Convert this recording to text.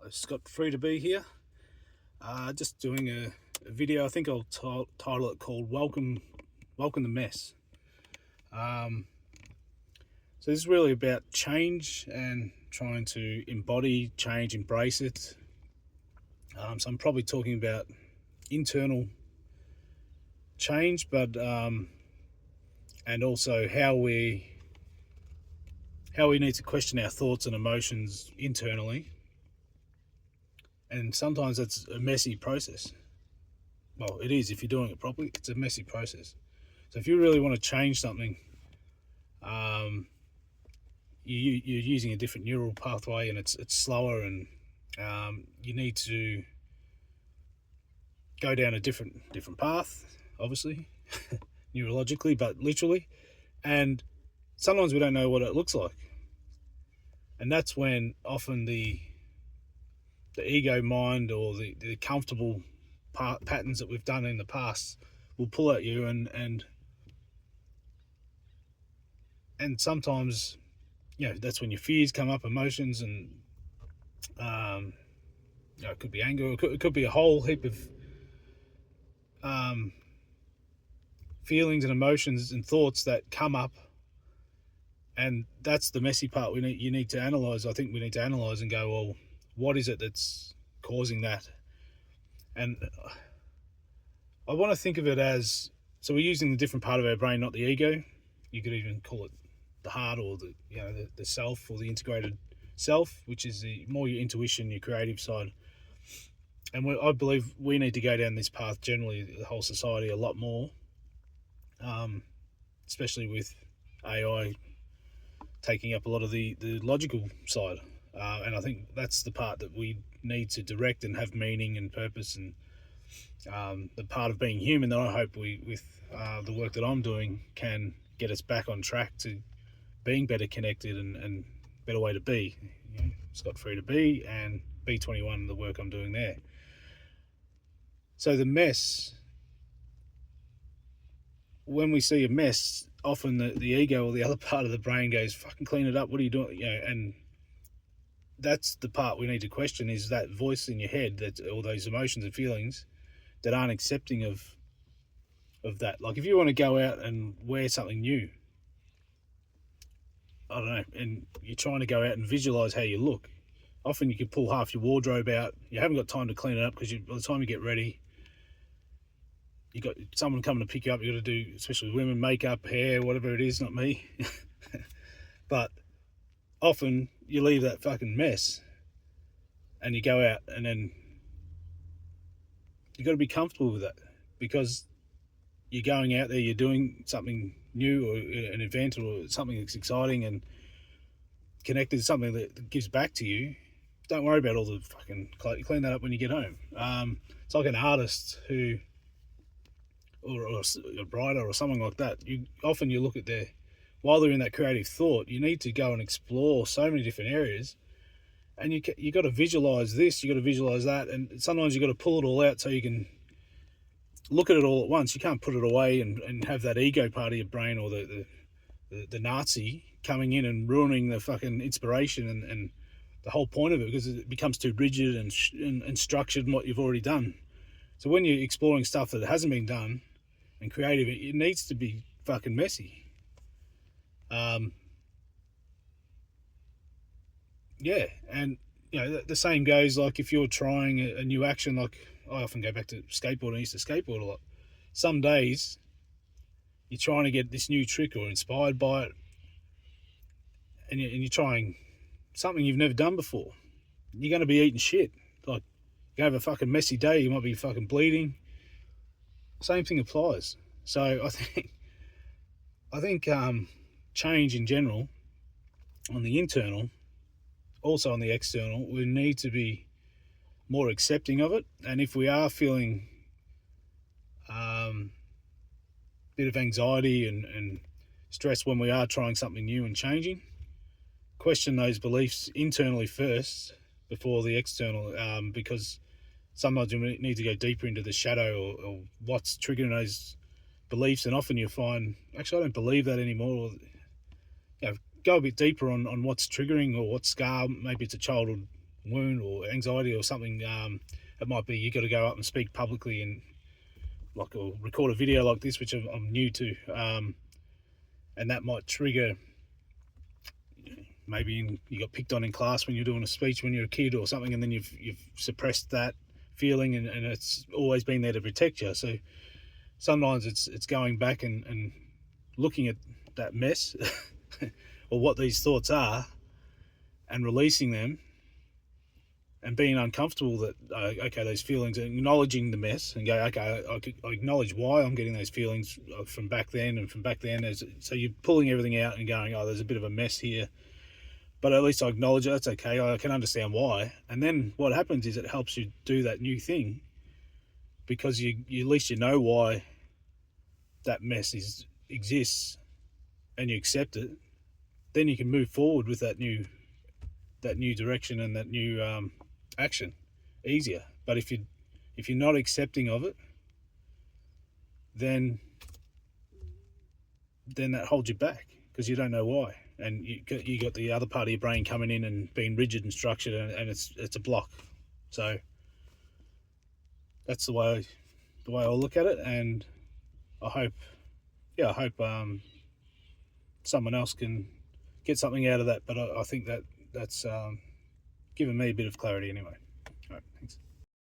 Scott Free to be here. Just doing a video. I think I'll title it called "Welcome the Mess." So this is really about change and trying to embody change, embrace it. So I'm probably talking about internal change, but and also how we need to question our thoughts and emotions internally. And sometimes that's a messy process. Well, it is if you're doing it properly. It's a messy process. So if you really want to change something, you're using a different neural pathway, and it's slower, and you need to go down a different path, obviously, neurologically, but literally. And sometimes we don't know what it looks like, and that's when often the ego mind or the comfortable patterns that we've done in the past will pull at you, and sometimes, that's when your fears come up, emotions, and it could be anger, it could be a whole heap of feelings and emotions and thoughts that come up. And that's the messy part. You need to analyze. I think we need to analyze and go, well, what is it that's causing that? And I want to think of it as, so we're using the different part of our brain, not the ego. You could even call it the heart, or the self, or the integrated self, which is more your intuition, your creative side. And I believe we need to go down this path generally, the whole society, a lot more, especially with AI taking up a lot of the logical side. And I think that's the part that we need to direct and have meaning and purpose, and the part of being human that I hope with the work that I'm doing, can get us back on track to being better connected and better way to be. Scott Free to be, and B21, the work I'm doing there. So the mess, when we see a mess, often the ego or the other part of the brain goes, fucking clean it up, what are you doing? And that's the part we need to question, is that voice in your head, that all those emotions and feelings that aren't accepting of that. Like if you want to go out and wear something new, I don't know, and you're trying to go out and visualize how you look, often you could pull half your wardrobe out. You haven't got time to clean it up, because by the time you get ready, you got someone coming to pick you up. You got to do, especially women, makeup, hair, whatever it is. Not me. But often you leave that fucking mess and you go out, and then you got to be comfortable with that, because you're going out there, you're doing something new, or an event, or something that's exciting and connected to something that gives back to you. Don't worry about all the fucking clean that up when you get home. It's like an artist who, or a writer or something like that. You look at while they're in that creative thought, you need to go and explore so many different areas, and you got to visualize this, you got to visualize that, and sometimes you got to pull it all out so you can look at it all at once. You can't put it away and have that ego part of your brain, or the Nazi coming in and ruining the fucking inspiration and the whole point of it, because it becomes too rigid and structured in what you've already done. So when you're exploring stuff that hasn't been done and creative, it needs to be fucking messy. And the same goes, like if you're trying a new action. Like I often go back to skateboarding. I used to skateboard a lot. Some days you're trying to get this new trick or inspired by it, and you're trying something you've never done before. You're going to be eating shit. Like, you have a fucking messy day, you might be fucking bleeding. Same thing applies. So I think change in general, on the internal, also on the external, we need to be more accepting of it. And if we are feeling a bit of anxiety and stress when we are trying something new and changing, question those beliefs internally first before the external, because sometimes you need to go deeper into the shadow, or what's triggering those beliefs. And often you find, actually, I don't believe that anymore. Go a bit deeper on what's triggering, or what scar. Maybe it's a childhood wound or anxiety or something. It might be you got to go up and speak publicly and or record a video like this, which I'm new to, and that might trigger. Maybe you got picked on in class when you're doing a speech when you're a kid or something, and then you've suppressed that feeling, and it's always been there to protect you. So sometimes it's going back and looking at that mess or what these thoughts are and releasing them and being uncomfortable that okay, those feelings, and acknowledging the mess and go, okay, I acknowledge why I'm getting those feelings from back then and from back then. So you're pulling everything out and going, oh, there's a bit of a mess here, but at least I acknowledge it. It's okay. I can understand why. And then what happens is it helps you do that new thing, because you at least you know why that mess exists, and you accept it. Then you can move forward with that new direction and that new action easier. But if you're not accepting of it, then that holds you back because you don't know why, and you got the other part of your brain coming in and being rigid and structured, and it's a block. So that's the way I'll look at it, and I hope someone else can get something out of that. But I think that's given me a bit of clarity anyway. All right, thanks.